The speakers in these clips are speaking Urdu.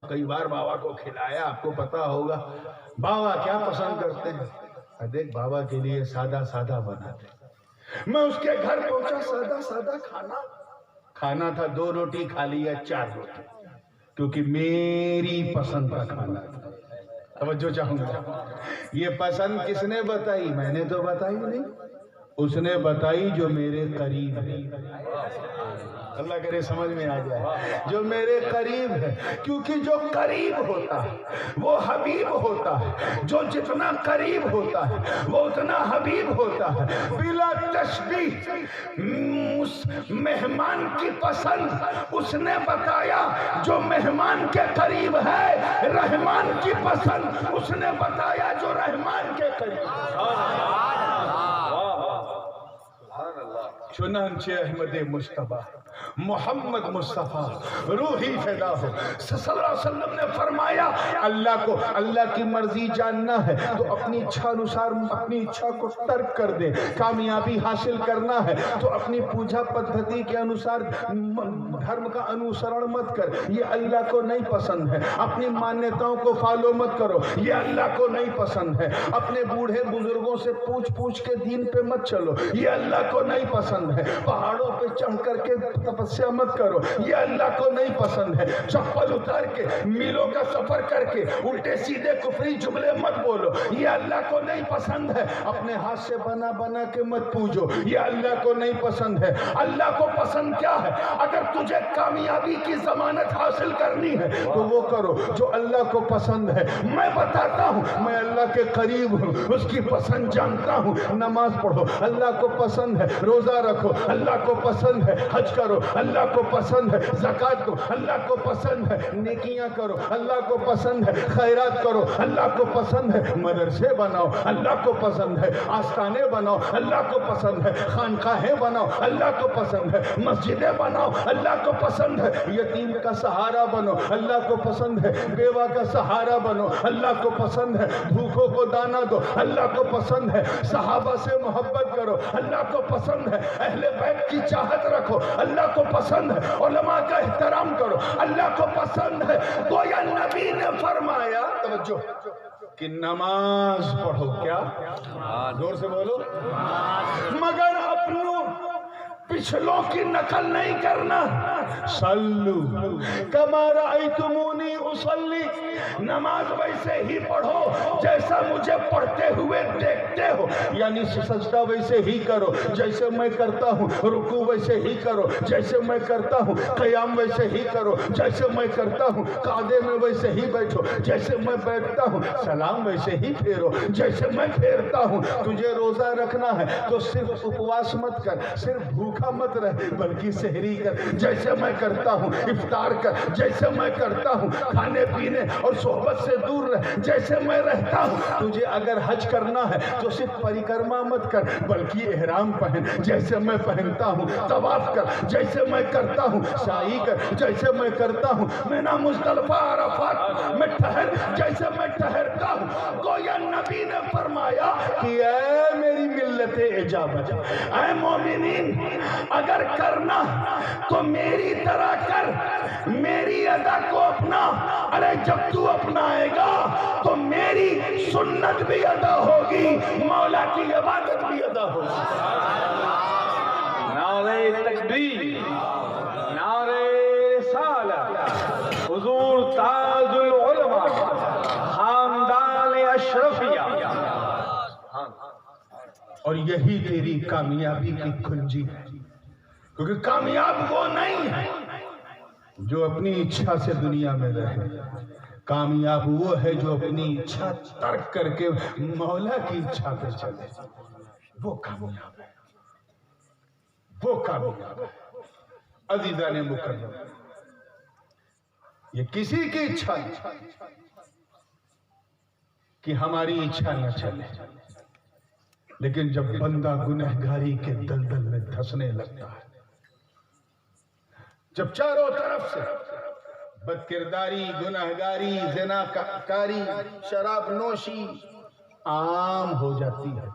کئی بار بابا کو کھلایا، آپ کو پتا ہوگا بابا کیا پسند کرتے ہیں۔ دیکھ بابا کے لیے سادہ سادہ بناتے، میں اس کے گھر پہنچا، سادہ سادہ کھانا تھا، 2 روٹی کھا لیا، 4 روٹی، کیونکہ میری پسند کا کھانا تھا۔ توجہ چاہوں گا، یہ پسند کس نے بتائی؟ میں نے تو بتائی نہیں، اس نے بتائی جو میرے قریب ہے۔ اللہ کرے سمجھ میں آ جائے، جو میرے قریب ہے، کیونکہ جو قریب ہوتا ہے وہ حبیب ہوتا ہے، جو جتنا قریب ہوتا ہے وہ اتنا حبیب ہوتا ہے، بلا تشبیہ۔ اس مہمان کی پسند اس نے بتایا جو مہمان کے قریب ہے، رحمان کی پسند اس نے بتایا جو رحمان کے قریب ہے۔ چنانچہ احمد مجتبیٰ محمد مصطفیٰ روحی فدا ہو صلی اللہ علیہ وسلم نے فرمایا، اللہ کی مرضی جاننا ہے تو اپنی اچھا انوسار اپنی اچھا کو ترک کر دے، کامیابی حاصل کرنا ہے تو اپنی پوجا پدھتی کے انوسار دھرم کا انوسرن مت کر، یہ اللہ کو نہیں پسند ہے۔ اپنی مانیتاؤں کو فالو مت کرو، یہ اللہ کو نہیں پسند ہے۔ اپنے بوڑھے بزرگوں سے پوچھ کے دین پہ مت چلو، یہ اللہ کو نہیں پسند ہے۔ پہاڑوں پہ چڑھ کر کے تپسیا مت کرو، یہ اللہ کو نہیں پسند ہے۔ چپل اتار کے میلوں کا سفر کر کے الٹے سیدھے کفری جملے مت بولو، یہ اللہ کو نہیں پسند ہے۔ اپنے ہاتھ سے بنا کے مت پوجو، یہ اللہ کو نہیں پسند ہے۔ اللہ کو پسند کیا ہے؟ اگر تجھے کامیابی کی ضمانت حاصل کرنی ہے تو وہ کرو جو اللہ کو پسند ہے۔ میں بتاتا ہوں، میں اللہ کے قریب ہوں، اس کی پسند جانتا ہوں۔ نماز پڑھو، اللہ کو پسند ہے۔ روزہ رکھو، اللہ کو پسند ہے۔ حج کرو، اللہ کو پسند ہے۔ زکوٰۃ دو، اللہ کو پسند ہے۔ نیکیاں کرو، اللہ کو پسند ہے۔ خیرات کرو، اللہ کو پسند ہے۔ مدرسے بناؤ، اللہ کو پسند ہے۔ آستانے بناؤ، اللہ کو پسند ہے۔ خانقاہیں بناؤ، اللہ کو پسند ہے۔ مسجدیں بناؤ، اللہ کو پسند ہے۔ یتیم کا سہارا بنو، اللہ کو پسند ہے۔ بیوہ کا سہارا بنو، اللہ کو پسند ہے۔ بھوکوں کو دانا دو، اللہ کو پسند ہے۔ صحابہ سے محبت کرو، اللہ کو پسند ہے۔ اہل بیت کی چاہت رکھو، اللہ کو پسند ہے۔ علماء کا احترام کرو، اللہ کو پسند ہے۔ گویا نبی نے فرمایا، توجہ، کہ نماز پڑھو، کیا؟ زور سے بولو، مگر اپنوں پچھلوں کی نقل نہیں کرنا۔ صلو کما رأیتمونی اصلی، نماز ویسے ہی پڑھو جیسا مجھے پڑھتے ہوئے دیکھتے ہو، یعنی سجدہ ویسے ہی کرو جیسے میں کرتا ہوں، رکوع ویسے ہی کرو جیسے میں کرتا ہوں، قیام ویسے ہی کرو جیسے میں کرتا ہوں، قعدے میں ویسے ہی بیٹھو جیسے میں بیٹھتا ہوں، سلام ویسے ہی پھیرو جیسے میں پھیرتا ہوں۔ تجھے روزہ رکھنا ہے تو صرف اپواس مت کر، صرف بھوکا مت رہ، بلکہ سحری کر جیسے میں کرتا ہوں، افطار کر جیسے میں کرتا ہوں، کھانے پینے اور صحبت سے دور رہ جیسے میں رہتا ہوں۔ تجھے اگر حج کرنا ہے تو صرف پریکرما مت کر، بلکہ احرام پہن جیسے میں پہنتا ہوں، طواف کر جیسے میں کرتا ہوں، سعی کر جیسے میں کرتا ہوں، مینا مزدلفہ عرفات میں ٹھہر جیسے میں ٹھہرتا ہوں۔ گویا نبی نے فرمایا کہ اے میری ملت اجابت، اے مومنین، اگر کرنا تو میری طرح کر، میری ادا کو اپنا۔ ارے جب تو اپنائے گا تو میری سنت بھی ادا ہوگی، مولا کی عبادت بھی ادا ہوگی۔ نعرہ تکبیر، نعرہ رسالت، حضور تاج العلماء، خاندان اشرفیہ۔ اور یہی تیری کامیابی کی کنجی ہے، کیونکہ کامیاب وہ نہیں ہے جو اپنی اچھا سے دنیا میں رہے، کامیاب وہ ہے جو اپنی اچھا ترک کر کے مولا کی اچھا پہ چلے، وہ کامیاب ہے، وہ کامیاب ہے۔ عزیزان مکرم، یہ کسی کی اچھا نہیں کہ ہماری اچھا نہ چلے، لیکن جب بندہ گنہگاری کے دلدل میں دھسنے لگتا ہے، جب چاروں طرف سے بدکرداری، گنہگاری، زنا کاری، شراب نوشی عام ہو جاتی ہے،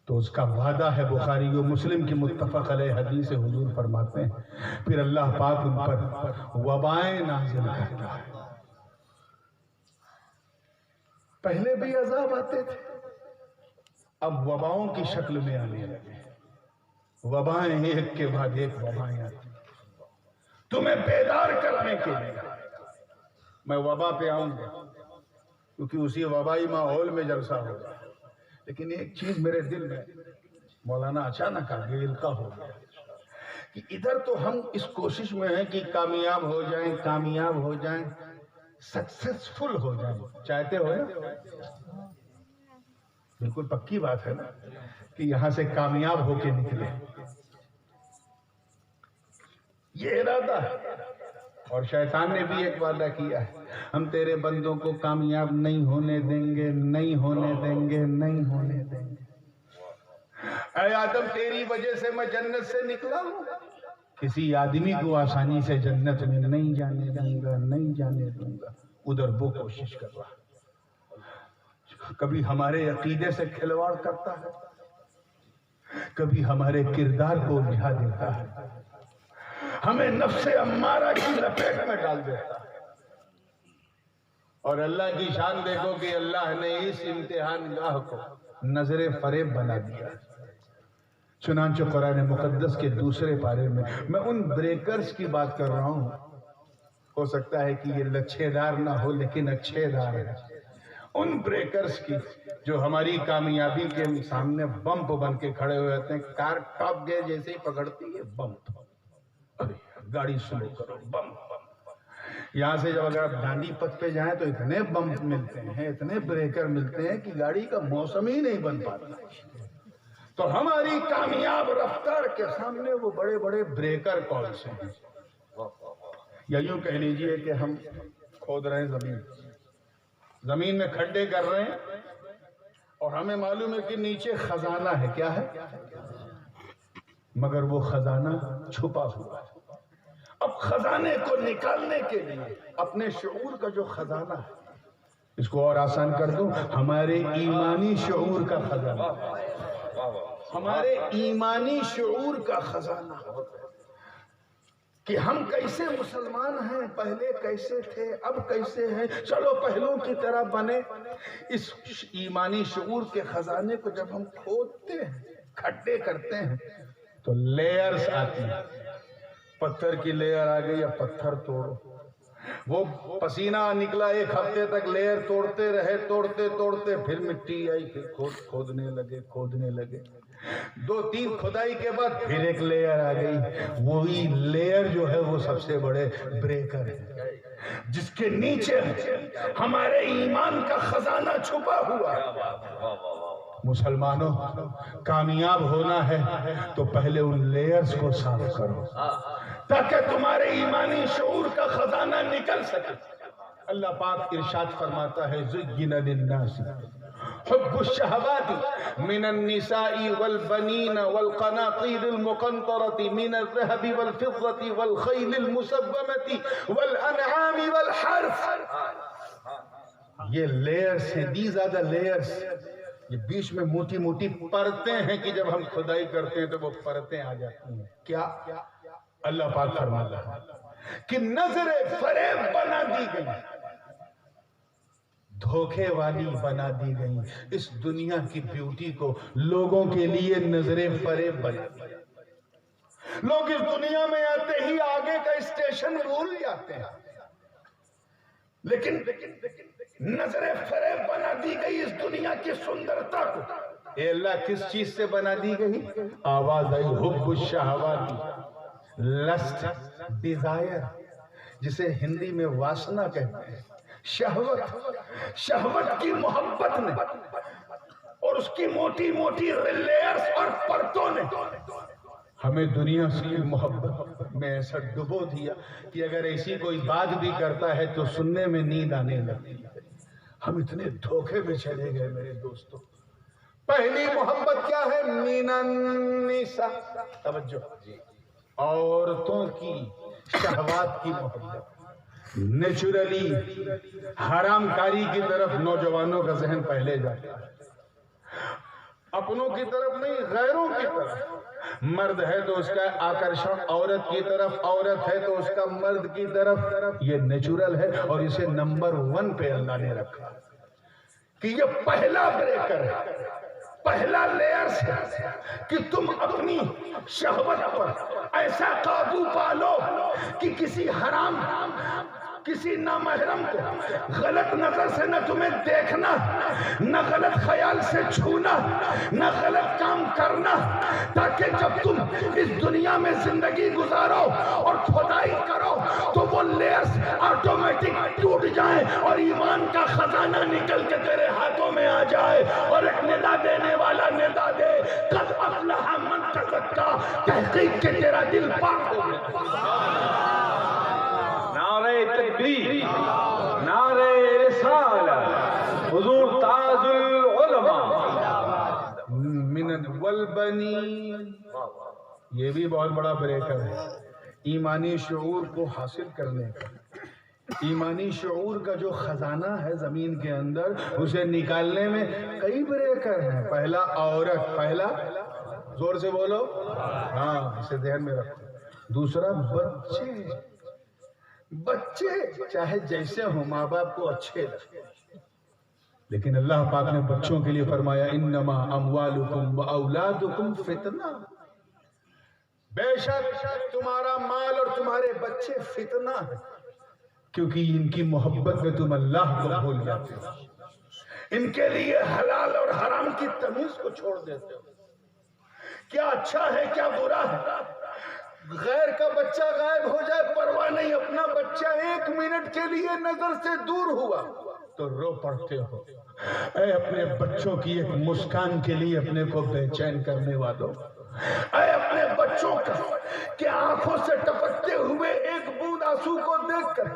تو اس کا وعدہ ہے، بخاری و مسلم کی متفق علیہ حدیث حضور فرماتے ہیں پھر اللہ پاک ان پر وبائیں نازل کرتا ہے۔ پہلے بھی عذاب آتے تھے، اب وباؤں کی شکل میں آنے لگے، وبائیں ایک کے بعد ایک وبائیں آتی، تمہیں بیدار کرنے کے لیے۔ میں وبا پہ آؤں گا کیونکہ اسی وبائی ماحول میں جلسہ ہوگا، لیکن ایک چیز میرے دل میں مولانا اچانک آگے القاء ہو گیا کہ ادھر تو ہم اس کوشش میں ہیں کہ کامیاب ہو جائیں، کامیاب ہو جائیں، سکسیسفل ہو جائیں، چاہتے ہو نا؟ بالکل پکی بات ہے نا کہ یہاں سے کامیاب ہو کے نکلے، یہ ارادہ ہے۔ اور شیطان نے بھی ایک وعدہ کیا ہے، ہم تیرے بندوں کو کامیاب نہیں ہونے دیں گے، نہیں ہونے دیں گے، نہیں ہونے دیں گے۔ اے آدم، تیری وجہ سے میں جنت سے نکلا ہوں، کسی آدمی کو آسانی سے جنت میں نہیں جانے دوں گا، نہیں جانے دوں گا۔ ادھر وہ کوشش کر رہا، کبھی ہمارے عقیدے سے کھلواڑ کرتا ہے، کبھی ہمارے کردار کو الجھا دیتا ہے، ہمیں نفس امارہ کی لپیٹ میں ڈال دیتا ہے۔ اور اللہ کی شان دیکھو کہ اللہ نے اس امتحان گاہ کو نظر فریب بنا دیا۔ چنانچہ قرآن مقدس کے دوسرے پارے میں ان بریکرز کی بات کر رہا ہوں، ہو سکتا ہے کہ یہ لچھے دار نہ ہو لیکن اچھے دار ہے، ان بریکرز کی جو ہماری کامیابی کے سامنے بمپ بن کے کھڑے ہوئے ہوتے ہیں۔ کار ٹاپ گیئر جیسے ہی پکڑتی ہے بمپ، گاڑی سلو کرو، بمپ۔ یہاں سے جب اگر آپ گاندھی پتھ پہ جائیں تو اتنے بمپ ملتے ہیں، اتنے بریکر ملتے ہیں کہ گاڑی کا موسم ہی نہیں بن پاتا۔ تو ہماری کامیاب رفتار کے سامنے وہ بڑے بڑے بریکر کون سے ہیں؟ یا یوں کہہ لیجئے کہ ہم کھود رہے ہیں، زمین میں کھڈے کر رہے ہیں اور ہمیں معلوم ہے کہ نیچے خزانہ ہے۔ کیا ہے؟ مگر وہ خزانہ چھپا ہوا ہے۔ اب خزانے کو نکالنے کے لیے اپنے شعور کا جو خزانہ ہے، اس کو اور آسان کر دوں، ہمارے ایمانی شعور کا خزانہ، ہمارے ایمانی شعور کا خزانہ، کہ ہم کیسے مسلمان ہیں، پہلے کیسے تھے، اب کیسے ہیں، چلو پہلوں کی طرح بنے۔ اس ایمانی شعور کے خزانے کو جب ہم کھودتے ہیں، کھڈے کرتے ہیں، تو لیئرز آتی ہیں۔ پتھر کی لیئر آ گئی، یا پتھر توڑو، وہ پسینہ نکلا، ایک ہفتے تک لیئر توڑتے رہے، توڑتے توڑتے پھر مٹی آئی، پھر کھودنے لگے، 2-3 کھدائی کے بعد پھر ایک لیئر آ گئی۔ وہی لیئر جو ہے وہ سب سے بڑے بریکر ہے، جس کے نیچے ہمارے ایمان کا خزانہ چھپا ہوا ہے۔ مسلمانوں، کامیاب ہونا ہے تو پہلے ان لیئرز کو صاف کرو تاکہ تمہارے ایمانی شعور کا خزانہ نکل سکے۔ اللہ پاک ارشاد فرماتا ہے، زُيِّنَ لِلنَّاسِ حب الشہوات من النساء والبنین والقناطیر المقنطرة من الذهب والفضة والخیل المسومة والانعام والحرث۔ یہ لیئرز ہیں، these are the layers۔ یہ بیچ میں موٹی موٹی پرتیں ہیں کہ جب ہم کھدائی کرتے ہیں تو وہ پرتیں آ جاتی ہیں۔ کیا؟ اللہ پاک فرماتا ہے کہ نظر فریب بنا دی گئی، دھوکے والی بنا دی گئی، اس دنیا کی بیوٹی کو لوگوں کے لیے نظر فریب بنا دی۔ لوگ اس دنیا میں آتے ہی آگے کا اسٹیشن بھول جاتے ہیں، لیکن نظر فریب بنا دی گئی اس دنیا کی سندرتا کو۔ اے اللہ، کس چیز سے بنا دی گئی؟ آواز آئی، حب الشہوات، لسٹ، ڈیزائر، جسے ہندی میں واسنا کہتے ہیں، شہوت کی محبت نے اور اس کی موٹی موٹی لیئرز اور پرتوں نے ہمیں دنیا سے محبت میں ایسا ڈبو دیا کہ اگر ایسی کوئی بات بھی کرتا ہے تو سننے میں نیند آنے لگتی ہے۔ ہم اتنے دھوکے میں چلے گئے میرے دوستوں۔ پہلی محبت کیا ہے؟ من النساء، توجہ، عورتوں کی شہوات کی محبت۔ نیچرلی حرام کاری کی طرف نوجوانوں کا ذہن پہلے جاتا ہے۔ اپنوں کی طرف نہیں، غیروں کی طرف۔ مرد ہے تو اس کا آکرشن عورت کی طرف، عورت ہے تو اس کا مرد کی طرف۔ یہ نیچرل ہے اور اسے نمبر 1 پہ اللہ نے رکھا کہ یہ پہلا بریکر ہے، پہلا لیئرز ہے کہ تم اپنی شہوت پر ایسا قابو پالو کہ کسی حرام، کسی نامحرم کو غلط نظر سے نہ تمہیں دیکھنا، نہ غلط خیال سے چھونا، نہ غلط کام کرنا، تاکہ جب تم اس دنیا میں زندگی گزارو اور کھدائی کرو تو وہ لیئرز آٹومیٹک ٹوٹ جائیں اور ایمان کا خزانہ نکل کے تیرے ہاتھوں میں آ جائے اور ایک ندا دینے والا ندا دے، قد افلح من تزکا، تحقیق کہ تیرا دل پاک ہو گیا۔ نعرہ تکبیر، نعرہ رسالت، حضور تاج العلماء۔ من والبنین، یہ بھی بہت بڑا بریکر ہے ایمانی شعور کو حاصل کرنے کا۔ ایمانی شعور کا جو خزانہ ہے زمین کے اندر، اسے نکالنے میں کئی بریکر ہیں۔ پہلا عورت، پہلا زور سے بولو، ہاں اسے ذہن میں رکھو۔ دوسرا بچے، بچے چاہے جیسے ہوں ماں باپ کو اچھے لگے، لیکن اللہ پاک نے بچوں کے لیے فرمایا انما اموالکم واولادکم فتنہ، بے شک تمہارا مال اور تمہارے بچے فتنہ ہے، کیونکہ ان کی محبت میں تم اللہ کو بھول جاتے ہو، ان کے لیے حلال اور حرام کی تمیز کو چھوڑ دیتے ہو۔ کیا اچھا ہے کیا برا ہے، غیر کا بچہ غائب ہو جائے پرواہ نہیں، اپنا بچہ 1 منٹ کے لیے نظر سے دور ہوا تو رو پڑتے ہو۔ اے اپنے بچوں کی ایک مسکان کے لیے اپنے کو بے چین کرنے والوں، اے اپنے بچوں کے آنکھوں سے ٹپکتے ہوئے ایک بوند آنسو کو دیکھ کر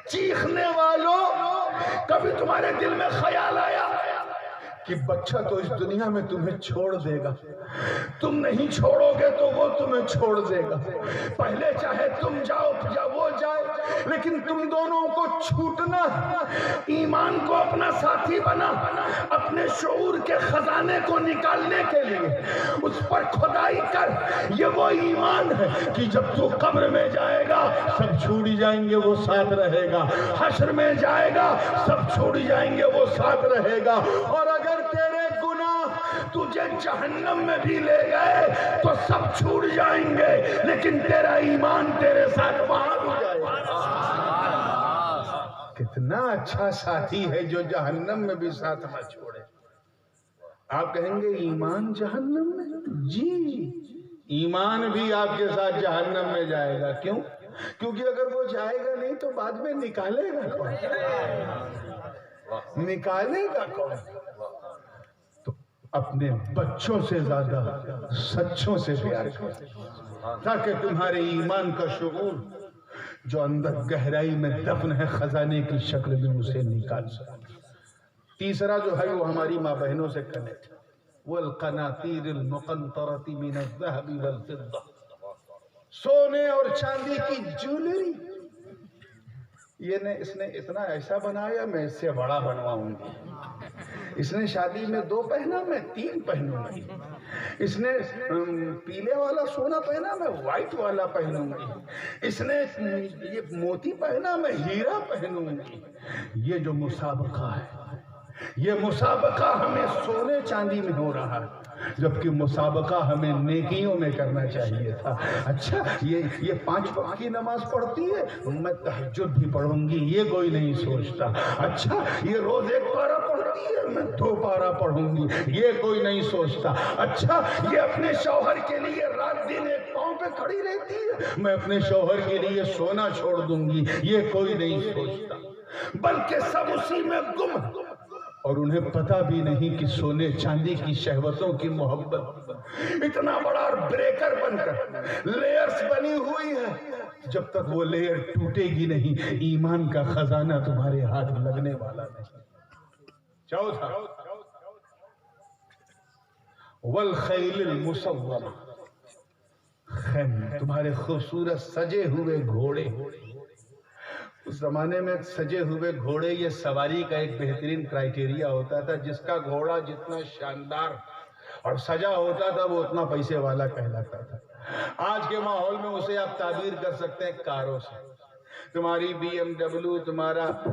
چیخنے والوں، کبھی تمہارے دل میں خیال آیا کہ بچہ تو اس دنیا میں تمہیں چھوڑ دے گا، تم نہیں چھوڑو گے تو وہ تمہیں چھوڑ دے گا، پہلے چاہے تم جاؤ یا وہ جائے، لیکن تم دونوں کو چھوٹنا، ایمان کو اپنا ساتھی بنا، اپنے شعور کے خزانے کو نکالنے کے لیے اس پر کھدائی کر۔ یہ وہ ایمان ہے کہ جب تو قبر میں جائے گا سب چھوڑ جائیں گے وہ ساتھ رہے گا، حشر میں جائے گا سب چھوڑ جائیں گے وہ ساتھ رہے گا، اور اگر تیرے گناہ تجھے جہنم میں بھی لے گئے تو سب چھوڑ جائیں گے، لیکن تیرا ایمان تیرے ساتھ وہاں بھی جائے گا۔ کتنا اچھا ساتھی ہے جو جہنم میں بھی ساتھ نہ چھوڑے۔ آپ کہیں گے ایمان جہنم میں؟ جی، ایمان بھی آپ کے ساتھ جہنم میں جائے گا۔ کیوں؟ کیونکہ اگر وہ جائے گا نہیں تو بعد میں نکالے گا کون؟ نکالے گا کون؟ تو اپنے بچوں سے زیادہ سچوں سے پیار کرو، تاکہ تمہارے ایمان کا شعور جو اندر گہرائی میں دفن ہے خزانے کی شکل میں اسے نکال سکے۔ تیسرا جو ہے وہ ہماری ماں بہنوں سے کنیکٹ، والقناطیر المقنطرۃ من الذهب والفضہ، سونے اور چاندی کی جویلری۔ اس نے اتنا ایسا بنایا میں اس سے بڑا بنواؤں گی، اس نے شادی میں 2 پہنا میں 3 پہنوں گی، اس نے پیلے والا سونا پہنا میں وائٹ والا پہنوں گی، اس نے یہ موتی پہنا میں ہیرا پہنوں گی۔ یہ جو مسابقہ ہے، یہ مسابقہ ہمیں سونے چاندی میں ہو رہا ہے، جبکہ مسابقہ ہمیں نیکیوں میں کرنا چاہیے تھا۔ اچھا یہ 5 وقت کی نماز پڑھتی ہے، میں تہجد بھی پڑھوں گی، یہ کوئی نہیں سوچتا۔ اچھا یہ روز 1 پارہ پڑھتی ہے، میں 2 پارہ پڑھوں گی، یہ کوئی نہیں سوچتا۔ اچھا یہ اپنے شوہر کے لیے رات دن 1 پاؤں پہ کھڑی رہتی ہے، میں اپنے شوہر کے لیے سونا چھوڑ دوں گی، یہ کوئی نہیں سوچتا۔ بلکہ سب اسی میں گم، اور انہیں پتہ بھی نہیں کہ سونے چاندی کی شہوتوں کی محبت اتنا بڑا بریکر بن کر لیئرز بنی ہوئی ہے، جب تک وہ لیئر ٹوٹے گی نہیں ایمان کا خزانہ تمہارے ہاتھ لگنے والا نہیں۔ چوتھا والخیل المسومہ، تمہارے خوبصورت سجے ہوئے گھوڑے۔ اس زمانے میں سجے ہوئے گھوڑے یہ سواری کا ایک بہترین کرائیٹیریا ہوتا تھا، جس کا گھوڑا جتنا شاندار اور سجا ہوتا تھا وہ اتنا پیسے والا کہلاتا تھا. آج کے ماحول میں اسے آپ تعبیر کر سکتے ہیں کاروں سے. تمہاری BMW،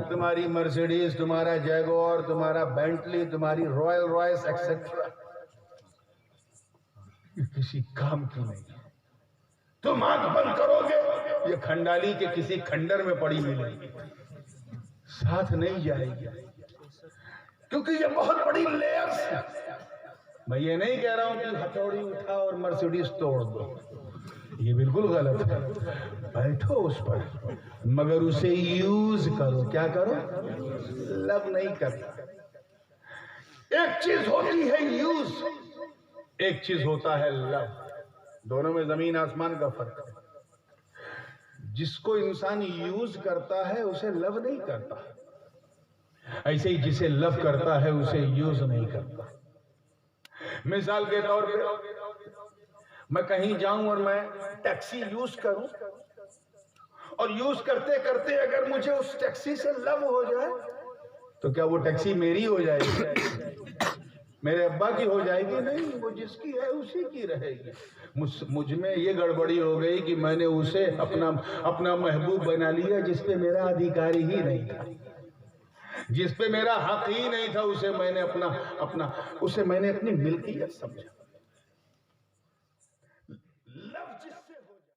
تمہاری مرسیڈیز، تمہارا جیگور، تمہارا بینٹلی، تمہاری رائل رائس ایکسیٹرا یہ کسی کام کی نہیں. تم آنکھ بند کرو گے یہ کھنڈالی کے کسی کھنڈر میں پڑی ملے گی، ساتھ نہیں جائے گی، کیونکہ یہ بہت بڑی لیئرز ہے. میں یہ نہیں کہہ رہا ہوں کہ ہتھوڑی اٹھا اور مرسیڈیز توڑ دو، یہ بالکل غلط ہے. بیٹھو اس پر، مگر اسے یوز کرو. کیا کرو؟ لو نہیں کرنا. ایک چیز ہوتی ہے یوز، ایک چیز ہوتا ہے لو. دونوں میں زمین آسمان کا فرق ہے. جس کو انسان یوز کرتا ہے اسے لو نہیں کرتا، ایسے ہی جسے لو کرتا ہے اسے یوز نہیں کرتا. مثال کے طور پہ میں کہیں جاؤں اور میں ٹیکسی یوز کروں، اور یوز کرتے کرتے اگر مجھے اس ٹیکسی سے لو ہو جائے تو کیا وہ ٹیکسی میری ہو جائے گی؟ میرے ابا کی ہو جائے گی؟ نہیں، وہ جس کی ہے اسی کی رہے گی. مجھ میں یہ گڑبڑی ہو گئی کہ میں نے اسے اپنا محبوب بنا لیا جس پہ میرا ادھیکاری ہی نہیں تھا، جس پہ میرا حق ہی نہیں تھا. اسے میں نے اپنی ملکیت سمجھا.